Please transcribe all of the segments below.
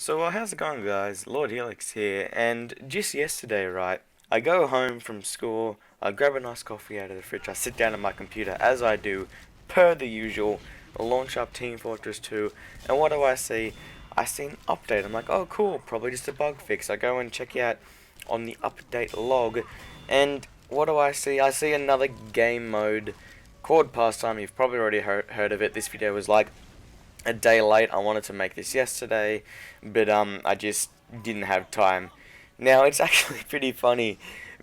How's it going, guys? Lord Helix here, and just yesterday, right, I go home from school, I grab a nice coffee out of the fridge, I sit down at my computer, as I do, per the usual, launch up Team Fortress 2, and what do I see? I see an update. I'm like, oh cool, probably just a bug fix. I go and check out on the update log, and what do I see? I see another game mode called Pastime. You've probably already heard of it. This video was like a day late. I wanted to make this yesterday, but I just didn't have time. Now it's actually pretty funny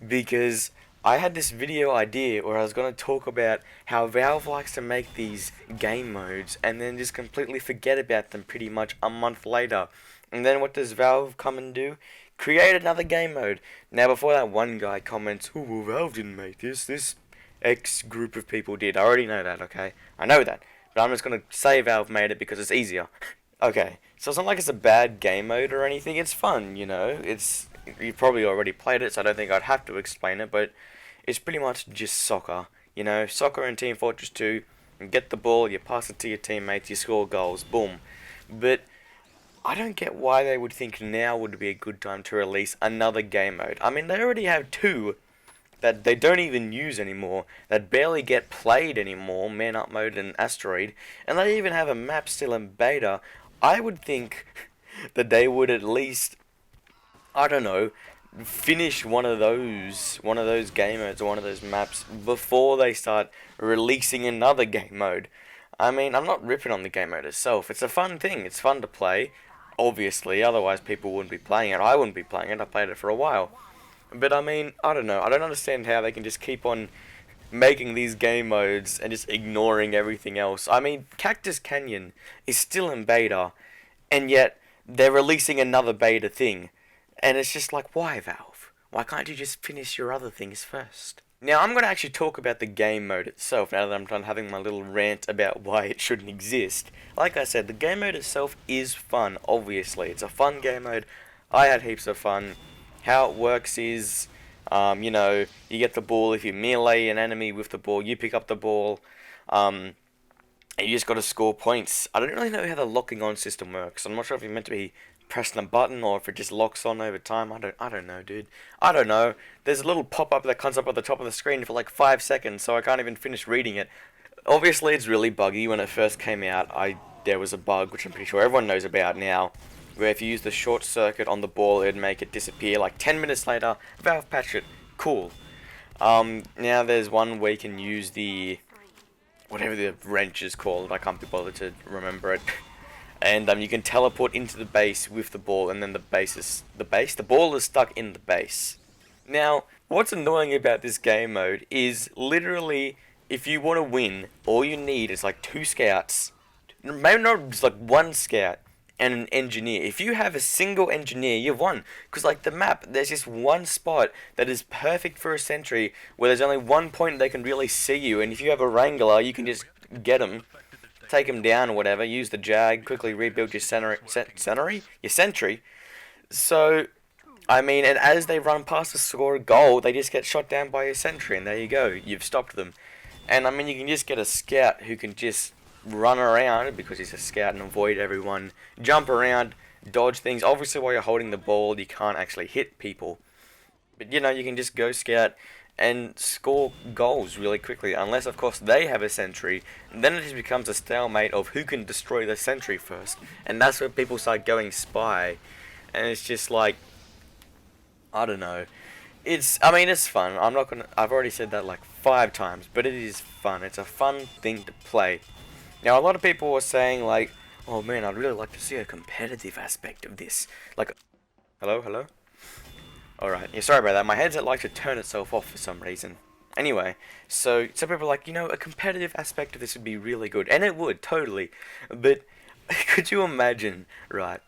because I had this video idea where I was going to talk about how Valve likes to make these game modes and then just completely forget about them pretty much a month later. And then what does Valve come and do? Create another game mode. Now before that one guy comments, oh well, Valve didn't make this X group of people did. I already know that, okay? I know that. But I'm just going to say Valve made it because it's easier. Okay, so it's not like it's a bad game mode or anything. It's fun, you know. You've probably already played it, so I don't think I'd have to explain it. But it's pretty much just soccer, you know. Soccer in Team Fortress 2. You get the ball, you pass it to your teammates, you score goals, boom. But I don't get why they would think now would be a good time to release another game mode. I mean, they already have two that they don't even use anymore, that barely get played anymore, Man Up Mode and Asteroid, and they even have a map still in beta. I would think that they would at least, I don't know, finish one of those game modes or one of those maps before they start releasing another game mode. I mean, I'm not ripping on the game mode itself. It's a fun thing. It's fun to play, obviously, otherwise people wouldn't be playing it. I wouldn't be playing it. I played it for a while. But I mean, I don't know. I don't understand how they can just keep on making these game modes and just ignoring everything else. I mean, Cactus Canyon is still in beta, and yet they're releasing another beta thing. And it's just like, why, Valve? Why can't you just finish your other things first? Now, I'm going to actually talk about the game mode itself now that I'm done having my little rant about why it shouldn't exist. Like I said, the game mode itself is fun, obviously. It's a fun game mode. I had heaps of fun. How it works is, you get the ball. If you melee an enemy with the ball, you pick up the ball, and you just got to score points. I don't really know how the locking on system works. I'm not sure if you're meant to be pressing a button or if it just locks on over time. I don't know, dude. I don't know. There's a little pop-up that comes up at the top of the screen for like 5 seconds, so I can't even finish reading it. Obviously, it's really buggy. When it first came out, there was a bug, which I'm pretty sure everyone knows about now, where if you use the short circuit on the ball, it'd make it disappear. Like 10 minutes later, Valve patched it. Cool. Now there's one where you can use the whatever the wrench is called. I can't be bothered to remember it. And you can teleport into the base with the ball, and then the ball is stuck in the base. Now, what's annoying about this game mode is literally, if you want to win, all you need is like 2 scouts, maybe not just like 1 scout, and an engineer. If you have a single engineer, you've won. Because like the map, there's just one spot that is perfect for a sentry, where there's only one point they can really see you, and if you have a wrangler, you can just get them, take him down or whatever, use the jag, quickly rebuild your your sentry. So, I mean, and as they run past the score a goal, they just get shot down by your sentry, and there you go, you've stopped them. And I mean, you can just get a scout who can just run around because he's a scout and avoid everyone, jump around, dodge things. Obviously, while you're holding the ball, you can't actually hit people, but you know, you can just go scout and score goals really quickly, unless of course they have a sentry, and then it just becomes a stalemate of who can destroy the sentry first, and that's where people start going spy, and it's just like, I don't know. I mean, it's fun. I've already said that like 5 times, but it is fun. It's a fun thing to play. Now, a lot of people were saying like, oh man, I'd really like to see a competitive aspect of this. Like, hello? Alright, yeah, sorry about that. My headset likes to turn itself off for some reason. Anyway, so some people are like, a competitive aspect of this would be really good. And it would, totally. But could you imagine, right,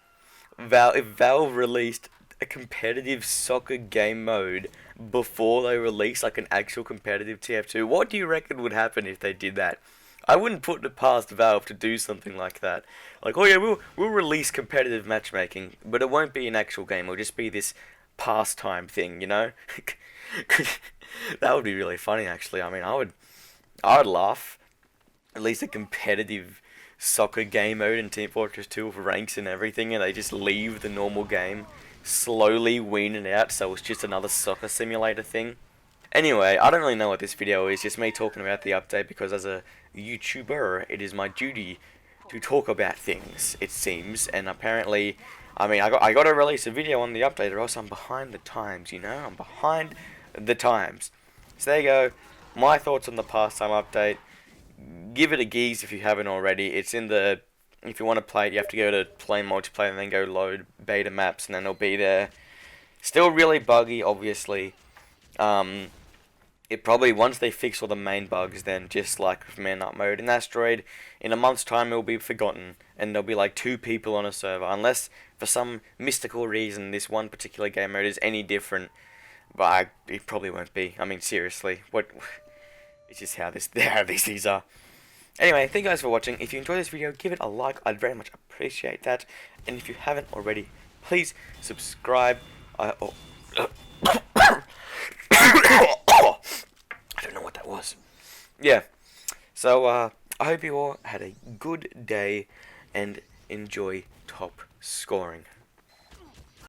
if Valve released a competitive soccer game mode before they release like an actual competitive TF2? What do you reckon would happen if they did that? I wouldn't put it past Valve to do something like that. Like, oh yeah, we'll release competitive matchmaking, but it won't be an actual game. It'll just be this pastime thing, you know? That would be really funny, actually. I mean, I would laugh. At least a competitive soccer game mode in Team Fortress 2 with ranks and everything, and they just leave the normal game, slowly wean it out so it's just another soccer simulator thing. Anyway, I don't really know what this video is, just me talking about the update because as a YouTuber, it is my duty to talk about things, it seems, and apparently, I mean, I got to release a video on the update or else I'm behind the times, you know? I'm behind the times. So there you go, my thoughts on the pastime update. Give it a geese if you haven't already. It's in the, if you want to play it, you have to go to play multiplayer and then go load beta maps and then it'll be there. Still really buggy, obviously. It probably, once they fix all the main bugs, then just like with Man Up Mode in Asteroid, in a month's time it will be forgotten, and there'll be like 2 people on a server, unless for some mystical reason this one particular game mode is any different, but it probably won't be. I mean, seriously, what? It's just how these are. Anyway, thank you guys for watching. If you enjoyed this video, give it a like. I'd very much appreciate that. And if you haven't already, please subscribe. I don't know what that was. Yeah. So, I hope you all had a good day and enjoy top scoring.